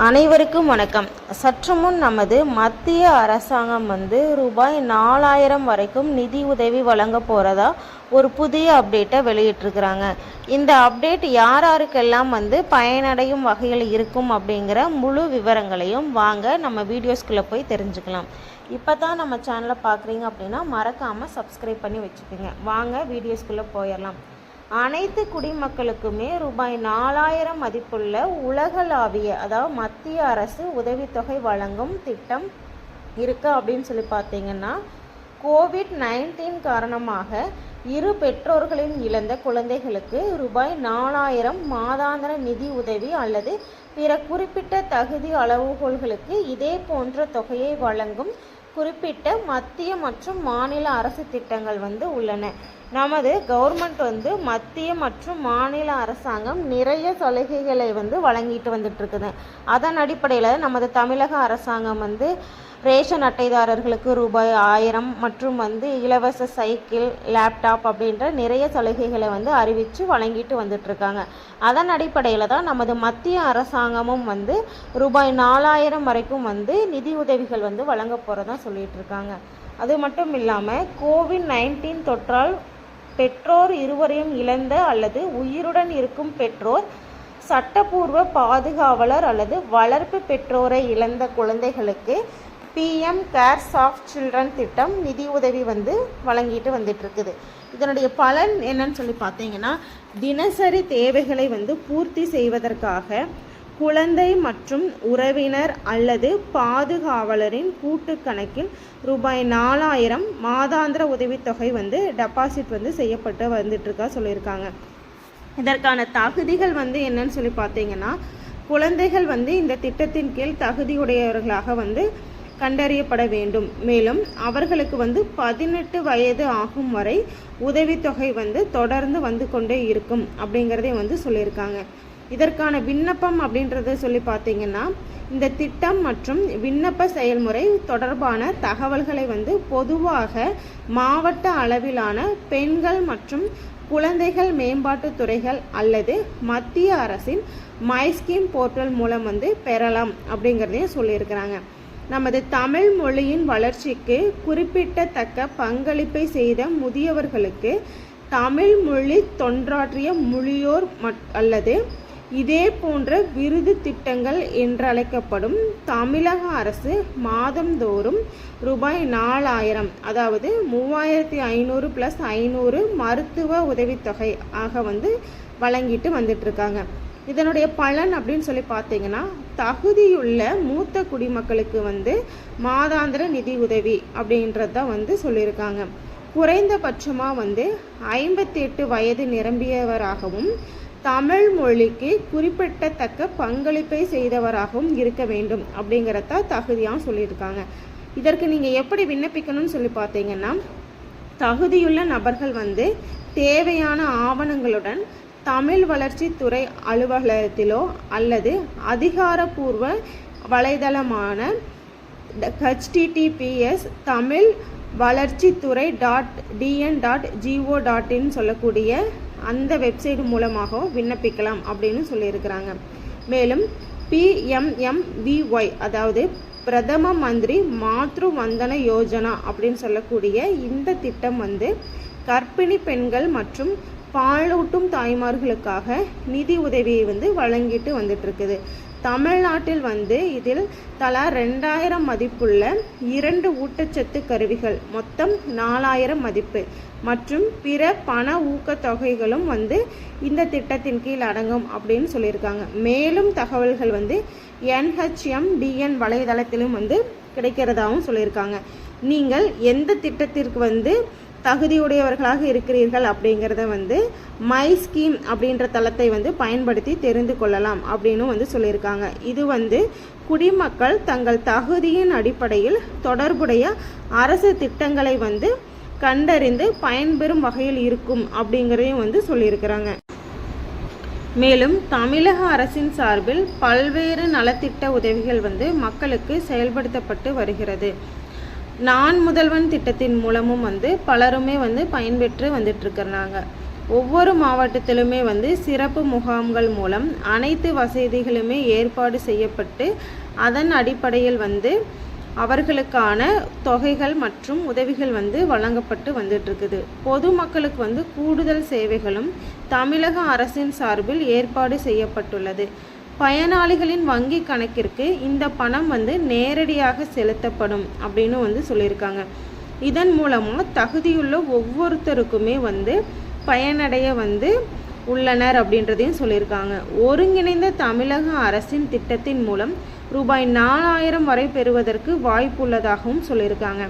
அனைவருக்கும் வணக்கம். சற்று முன் நமது மத்திய அரசாங்கம் ரூபாய் 4000 வரைக்கும் நிதி உதவி வழங்க போகிறதா ஒரு புதிய அப்டேட்டை வெளியிட்டிருக்கிறாங்க. இந்த அப்டேட் யாருக்கெல்லாம் பயனடையும் வகையில் இருக்கும் அப்படிங்கிற முழு விவரங்களையும் வாங்க நம்ம வீடியோஸ்குள்ளே போய் தெரிஞ்சுக்கலாம். இப்போ தான் நம்ம சேனலை பார்க்குறீங்க அப்படின்னா மறக்காமல் சப்ஸ்கிரைப் பண்ணி வச்சுக்கோங்க. வாங்க வீடியோஸ்குள்ளே போயிடலாம். அனைத்து குடிமக்களுக்குமே ரூபாய் 4000 மதிப்புள்ள உலகளாவிய அதாவது மத்திய அரசு உதவித்தொகை வழங்கும் திட்டம் இருக்கு அப்படின்னு சொல்லி பார்த்தீங்கன்னா, கோவிட்-19 காரணமாக இரு பெற்றோர்களின் இழந்த குழந்தைகளுக்கு ரூபாய் 4000 மாதாந்திர நிதி உதவி அல்லது பிற குறிப்பிட்ட தகுதி அளவுகோல்களுக்கு இதே போன்ற தொகையை வழங்கும் குறிப்பிட்ட மத்திய மற்றும் மாநில அரசு திட்டங்கள் உள்ளன. நமது கவர்மெண்ட் மத்திய மற்றும் மாநில அரசாங்கம் நிறைய சலுகைகளை வழங்கிட்டு வந்துட்டு இருக்குது. அதன் அடிப்படையில் நமது தமிழக அரசாங்கம் ரேஷன் அட்டைதாரர்களுக்கு ரூபாய் 1000 மற்றும் இலவச சைக்கிள், லேப்டாப் அப்படின்ற நிறைய சலுகைகளை அறிவித்து வழங்கிட்டு வந்துட்டு இருக்காங்க. அதன் அடிப்படையில் தான் நமது மத்திய அரசாங்கமும் ரூபாய் 4000 வரைக்கும் நிதி உதவிகள் வழங்க போகிறதா சொல்லிட்டு இருக்காங்க. அது மட்டும் இல்லாமல் கோவிட்-19 தொற்றால் பெற்றோர் இருவரையும் இழந்த அல்லது உயிருடன் இருக்கும் பெற்றோர், சட்டப்பூர்வ பாதுகாவலர் அல்லது வளர்ப்பு பெற்றோரை இழந்த குழந்தைகளுக்கு PM கேர்ஸ் ஆஃப் சில்ட்ரன் திட்டம் நிதி உதவி வழங்கிட்டு வந்துட்டு இருக்குது. இதனுடைய பலன் என்னன்னு சொல்லி பார்த்தீங்கன்னா, தினசரி தேவைகளை பூர்த்தி செய்வதற்காக குழந்தை மற்றும் உறவினர் அல்லது பாதுகாவலரின் கூட்டு கணக்கில் ரூபாய் 4000 மாதாந்திர உதவித்தொகை டெபாசிட் செய்யப்பட்டு வந்துட்டுருக்கா சொல்லியிருக்காங்க. இதற்கான தகுதிகள் என்னன்னு சொல்லி பார்த்தீங்கன்னா, குழந்தைகள் இந்த திட்டத்தின் கீழ் தகுதியுடையவர்களாக கண்டறியப்பட வேண்டும். மேலும் அவர்களுக்கு 18 வயது ஆகும் வரை உதவித்தொகை தொடர்ந்து கொண்டே இருக்கும் அப்படிங்கிறதே சொல்லியிருக்காங்க. இதற்கான விண்ணப்பம் அப்படின்றத சொல்லி பார்த்தீங்கன்னா, இந்த திட்டம் மற்றும் விண்ணப்ப செயல்முறை தொடர்பான தகவல்களை பொதுவாக மாவட்ட அளவிலான பெண்கள் மற்றும் குழந்தைகள் மேம்பாட்டு துறைகள் அல்லது மத்திய அரசின் மை ஸ்கீம் போர்ட்டல் மூலம் பெறலாம் அப்படிங்கிறதையும் சொல்லியிருக்கிறாங்க. நமது தமிழ் மொழியின் வளர்ச்சிக்கு குறிப்பிடத்தக்க பங்களிப்பை செய்த முதியவர்களுக்கு தமிழ் மொழி தொண்டாற்றிய மொழியோர் அல்லது இதே போன்ற விருது திட்டங்கள் என்றழைக்கப்படும் தமிழக அரசு மாதந்தோறும் ரூபாய் 4000 அதாவது 3500 + 500 மருத்துவ உதவித்தொகை ஆக வழங்கிட்டு வந்துட்டு இருக்காங்க. இதனுடைய பலன் அப்படின்னு சொல்லி பார்த்தீங்கன்னா, தகுதியுள்ள மூத்த குடிமக்களுக்கு மாதாந்திர நிதி உதவி அப்படின்றது தான் சொல்லியிருக்காங்க. குறைந்தபட்சமாக 58 வயது நிரம்பியவராகவும் தமிழ் மொழிக்கு குறிப்பிடத்தக்க பங்களிப்பை செய்தவராகவும் இருக்க வேண்டும் அப்படிங்கிறத தகுதியாக சொல்லியிருக்காங்க. இதற்கு நீங்கள் எப்படி விண்ணப்பிக்கணும்னு சொல்லி பார்த்தீங்கன்னா, தகுதியுள்ள நபர்கள் தேவையான ஆவணங்களுடன் தமிழ் வளர்ச்சி துறை அலுவலகத்திலோ அல்லது அதிகாரப்பூர்வ வலைதளமான https தமிழ் வளர்ச்சித்துறை .dn.go.in சொல்லக்கூடிய அந்த வெப்சைட் மூலமாக விண்ணப்பிக்கலாம் அப்படின்னு சொல்லியிருக்கிறாங்க. மேலும் PMMVY அதாவது பிரதம மந்திரி மாத்ரு வந்தன யோஜனா அப்படின்னு சொல்லக்கூடிய இந்த திட்டம் கர்ப்பிணி பெண்கள் மற்றும் பாலூட்டும் தாய்மார்களுக்காக நிதி உதவியை வழங்கிட்டு வந்துட்டு இருக்குது. தமிழ்நாட்டில் இதில் தலா 2000 மதிப்புள்ள 2 ஊட்டச்சத்து கருவிகள் மொத்தம் 4000 மதிப்பு மற்றும் பிற பண ஊக்கத்தொகைகளும் இந்த திட்டத்தின் கீழ் அடங்கும் அப்படின்னு சொல்லியிருக்காங்க. மேலும் தகவல்கள் NHMDN வலைதளத்திலும் கிடைக்கிறதாகவும் சொல்லியிருக்காங்க. நீங்கள் எந்த திட்டத்திற்கு தகுதியுடையவர்களாக இருக்கிறீர்கள் அப்படிங்கிறத மை ஸ்கீம் அப்படின்ற தளத்தை பயன்படுத்தி தெரிந்து கொள்ளலாம் அப்படின்னு சொல்லியிருக்காங்க. இது குடிமக்கள் தங்கள் தகுதியின் அடிப்படையில் தொடர்புடைய அரசு திட்டங்களை கண்டறிந்து பயன்பெறும் வகையில் இருக்கும் அப்படிங்கிறதையும் சொல்லியிருக்கிறாங்க. மேலும் தமிழக அரசின் சார்பில் பல்வேறு நலத்திட்ட உதவிகள் மக்களுக்கு செயல்படுத்தப்பட்டு வருகிறது. நான் முதல்வன் திட்டத்தின் மூலமும் பலருமே பயன்பெற்று வந்துட்டு இருக்கிறாங்க. ஒவ்வொரு மாவட்டத்திலுமே வந்து சிறப்பு முகாம்கள் மூலம் அனைத்து வசதிகளுமே ஏற்பாடு செய்யப்பட்டு அதன் அடிப்படையில் வந்து அவர்களுக்கான தொகைகள் மற்றும் உதவிகள் வந்து வழங்கப்பட்டு வந்துட்டுருக்குது. பொதுமக்களுக்கு வந்து கூடுதல் சேவைகளும் தமிழக அரசின் சார்பில் ஏற்பாடு செய்யப்பட்டுள்ளது. பயனாளிகளின் வங்கி கணக்கிற்கு இந்த பணம் வந்து நேரடியாக செலுத்தப்படும் அப்படின்னு வந்து சொல்லியிருக்காங்க. இதன் மூலமாக தகுதியுள்ள ஒவ்வொருத்தருக்குமே வந்து பயனடைய வந்து உள்ளனர் அப்படின்றதையும் சொல்லியிருக்காங்க. ஒருங்கிணைந்த தமிழக அரசின் திட்டத்தின் மூலம் ரூபாய் 4000 வரை பெறுவதற்கு வாய்ப்புள்ளதாகவும் சொல்லியிருக்காங்க.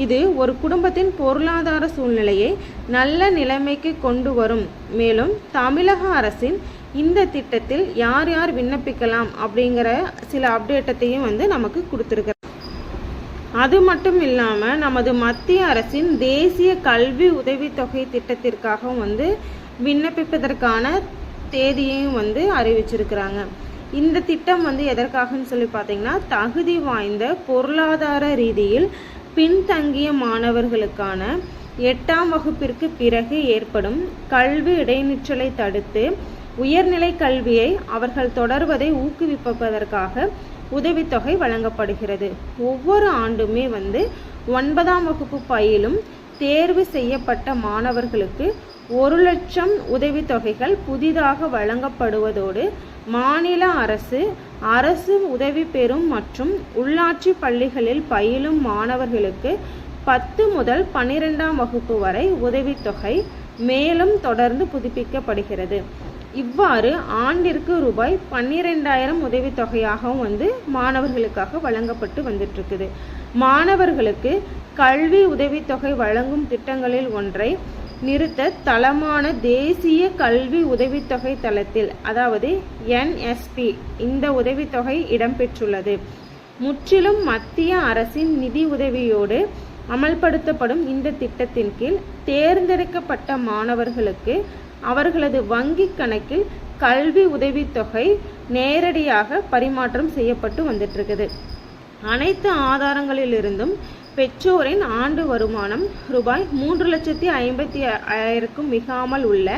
இது ஒரு குடும்பத்தின் பொருளாதார சூழ்நிலையை நல்ல நிலைமைக்கு கொண்டு வரும். மேலும் தமிழக அரசின் இந்த திட்டத்தில் யார் யார் விண்ணப்பிக்கலாம் அப்படிங்கிற சில அப்டேட்டத்தையும் வந்து நமக்கு கொடுத்துருக்க. அது மட்டும் இல்லாமல் நமது மத்திய அரசின் தேசிய கல்வி உதவித்தொகை திட்டத்திற்காகவும் வந்து விண்ணப்பிப்பதற்கான தேதியையும் வந்து அறிவிச்சிருக்கிறாங்க. இந்த திட்டம் வந்து எதற்காகன்னு சொல்லி பார்த்தீங்கன்னா, தகுதி வாய்ந்த பொருளாதார ரீதியில் பின்தங்கிய மாணவர்களுக்கான 8ஆம் வகுப்பிற்கு பிறகு ஏற்படும் கல்வி இடைநிற்றலை தடுத்து உயர்நிலை கல்வியை அவர்கள் தொடர்வதை ஊக்குவிப்பதற்காக உதவித்தொகை வழங்கப்படுகிறது. ஒவ்வொரு ஆண்டுமே வந்து 9ஆம் வகுப்பு பயிலும் தேர்வு செய்யப்பட்ட மாணவர்களுக்கு 1 லட்சம் உதவித்தொகைகள் புதிதாக வழங்கப்படுவதோடு மாநில அரசு உதவி பெறும் மற்றும் உள்ளாட்சி பள்ளிகளில் பயிலும் மாணவர்களுக்கு 10 முதல் 12ஆம் வகுப்பு வரை உதவித்தொகை மேலும் தொடர்ந்து புதுப்பிக்கப்படுகிறது. இவ்வாறு ஆண்டிற்கு ரூபாய் 12,000 உதவித்தொகையாகவும் வந்து மாணவர்களுக்காக வழங்கப்பட்டு வந்துட்டு இருக்குது. மாணவர்களுக்கு கல்வி உதவித்தொகை வழங்கும் திட்டங்களில் ஒன்றை நிறுத்த தளமான தேசிய கல்வி உதவித்தொகை தளத்தில், அதாவது NSP, இந்த உதவித்தொகை இடம்பெற்றுள்ளது. முற்றிலும் மத்திய அரசின் நிதி உதவியோடு அமல்படுத்தப்படும் இந்த திட்டத்தின் கீழ் தேர்ந்தெடுக்கப்பட்ட மாணவர்களுக்கு அவர்களது வங்கி கணக்கில் கல்வி உதவித்தொகை நேரடியாக பரிமாற்றம் செய்யப்பட்டு வந்துட்டு இருக்குது. அனைத்து ஆதாரங்களிலிருந்தும் பெற்றோரின் ஆண்டு வருமானம் ரூபாய் 3,50,000க்கும் மிகாமல் உள்ள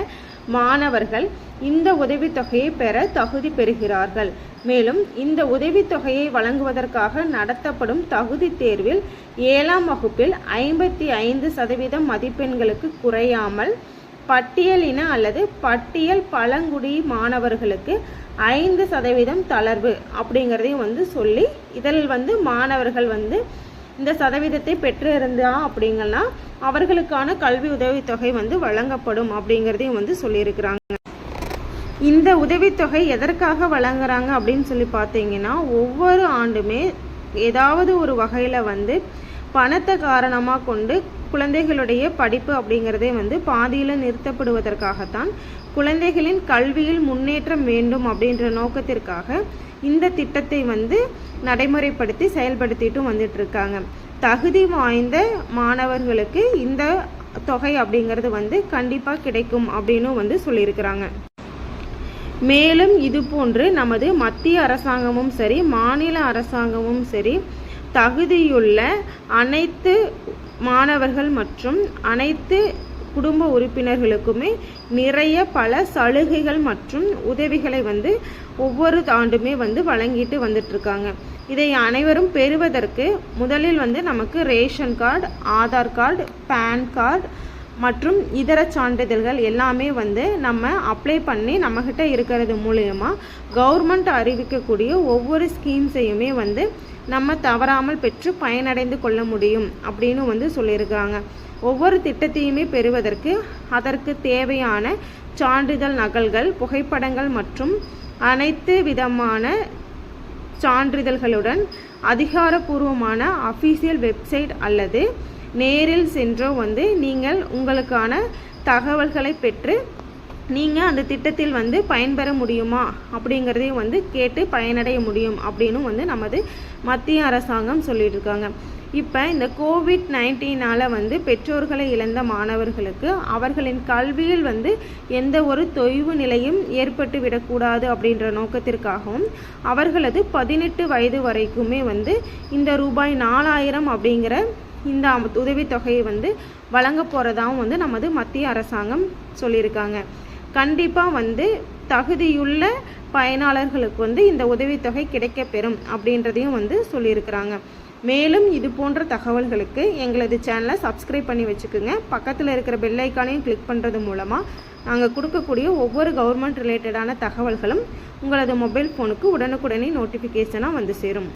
மாணவர்கள் இந்த உதவித்தொகையை பெற தகுதி பெறுகிறார்கள். மேலும் இந்த உதவித்தொகையை வழங்குவதற்காக நடத்தப்படும் தகுதி தேர்வில் 7ஆம் வகுப்பில் 55% மதிப்பெண்களுக்கு குறையாமல் பட்டியலின அல்லது பட்டியல் பழங்குடி மாணவர்களுக்கு 5% தளர்வு அப்படிங்கிறதையும் வந்து சொல்லி, இதில் வந்து மாணவர்கள் வந்து இந்த சதவீதத்தை பெற்று இருந்தா அப்படிங்கன்னா அவர்களுக்கான கல்வி உதவித்தொகை வந்து வழங்கப்படும் அப்படிங்கிறதையும் வந்து சொல்லியிருக்கிறாங்க. இந்த உதவித்தொகை எதற்காக வழங்குறாங்க அப்படின்னு சொல்லி பார்த்தீங்கன்னா, ஒவ்வொரு ஆண்டுமே ஏதாவது ஒரு வகையில் வந்து பணத்தை காரணமாக கொண்டு குழந்தைகளுடைய படிப்பு அப்படிங்கிறதே வந்து பாதியில் நிறுத்தப்படுவதற்காகத்தான், குழந்தைகளின் கல்வியில் முன்னேற்றம் வேண்டும் அப்படின்ற நோக்கத்திற்காக இந்த திட்டத்தை வந்து நடைமுறைப்படுத்தி செயல்படுத்திட்டும் வந்துட்டு இருக்காங்க. தகுதி வாய்ந்த மாணவர்களுக்கு இந்த தொகை அப்படிங்கிறது வந்து கண்டிப்பாக கிடைக்கும் அப்படின்னு வந்து சொல்லியிருக்கிறாங்க. மேலும் இது போன்று நமது மத்திய அரசாங்கமும் சரி மாநில அரசாங்கமும் சரி தகுதியுள்ள அனைத்து மாணவர்கள் மற்றும் அனைத்து குடும்ப உறுப்பினர்களுக்குமே நிறைய பல சலுகைகள் மற்றும் உதவிகளை வந்து ஒவ்வொரு ஆண்டுமே வந்து வழங்கிட்டு வந்துட்டுருக்காங்க. இதை அனைவரும் பெறுவதற்கு முதலில் வந்து நமக்கு ration card, Aadhaar card, PAN card மற்றும் இதர சான்றிதழ்கள் எல்லாமே வந்து நம்ம அப்ளை பண்ணி நம்மக்கிட்ட இருக்கிறது மூலயமா கவர்மெண்ட் அறிவிக்கக்கூடிய ஒவ்வொரு ஸ்கீம்ஸையுமே வந்து நம்ம தவறாமல் பெற்று பயனடைந்து கொள்ள முடியும் அப்படின்னு வந்து சொல்லியிருக்காங்க. ஒவ்வொரு திட்டத்தையுமே பெறுவதற்கு அதற்கு தேவையான சான்றிதழ் நகல்கள், புகைப்படங்கள் மற்றும் அனைத்து விதமான சான்றிதழ்களுடன் அதிகாரப்பூர்வமான அஃபீஷியல் வெப்சைட் அல்லது நேரில் சென்றோ வந்து நீங்கள் உங்களுக்கான தகவல்களை பெற்று நீங்கள் அந்த திட்டத்தில் வந்து பயன்பெற முடியுமா அப்படிங்கிறதையும் வந்து கேட்டு பயனடைய முடியும் அப்படின்னு வந்து நமது மத்திய அரசாங்கம் சொல்லிட்டு இருக்காங்க. இப்போ இந்த COVID-19 வந்து பெற்றோர்களை இழந்த மாணவர்களுக்கு அவர்களின் கல்வியில் வந்து எந்த ஒரு தொய்வு நிலையும் ஏற்பட்டு விடக்கூடாது அப்படின்ற நோக்கத்திற்காகவும் அவர்களது 18 வயது வரைக்குமே வந்து இந்த ரூபாய் 4000 அப்படிங்கிற இந்த உதவித்தொகையை வந்து வழங்க போகிறதாகவும் வந்து நமது மத்திய அரசாங்கம் சொல்லியிருக்காங்க. கண்டிப்பாக வந்து தகுதியுள்ள பயனாளர்களுக்கு வந்து இந்த உதவித்தொகை கிடைக்கப்பெறும் அப்படின்றதையும் வந்து சொல்லியிருக்கிறாங்க. மேலும் இது போன்ற தகவல்களுக்கு எங்களது சேனலை சப்ஸ்கிரைப் பண்ணி வச்சுக்கோங்க. பக்கத்தில் இருக்கிற பெல் ஐக்கானையும் கிளிக் பண்ணுறது மூலமாக நாங்கள் கொடுக்கக்கூடிய ஒவ்வொரு கவர்மெண்ட் ரிலேட்டடான தகவல்களும் உங்களது மொபைல் ஃபோனுக்கு உடனுக்குடனே நோட்டிஃபிகேஷனாக வந்து சேரும்.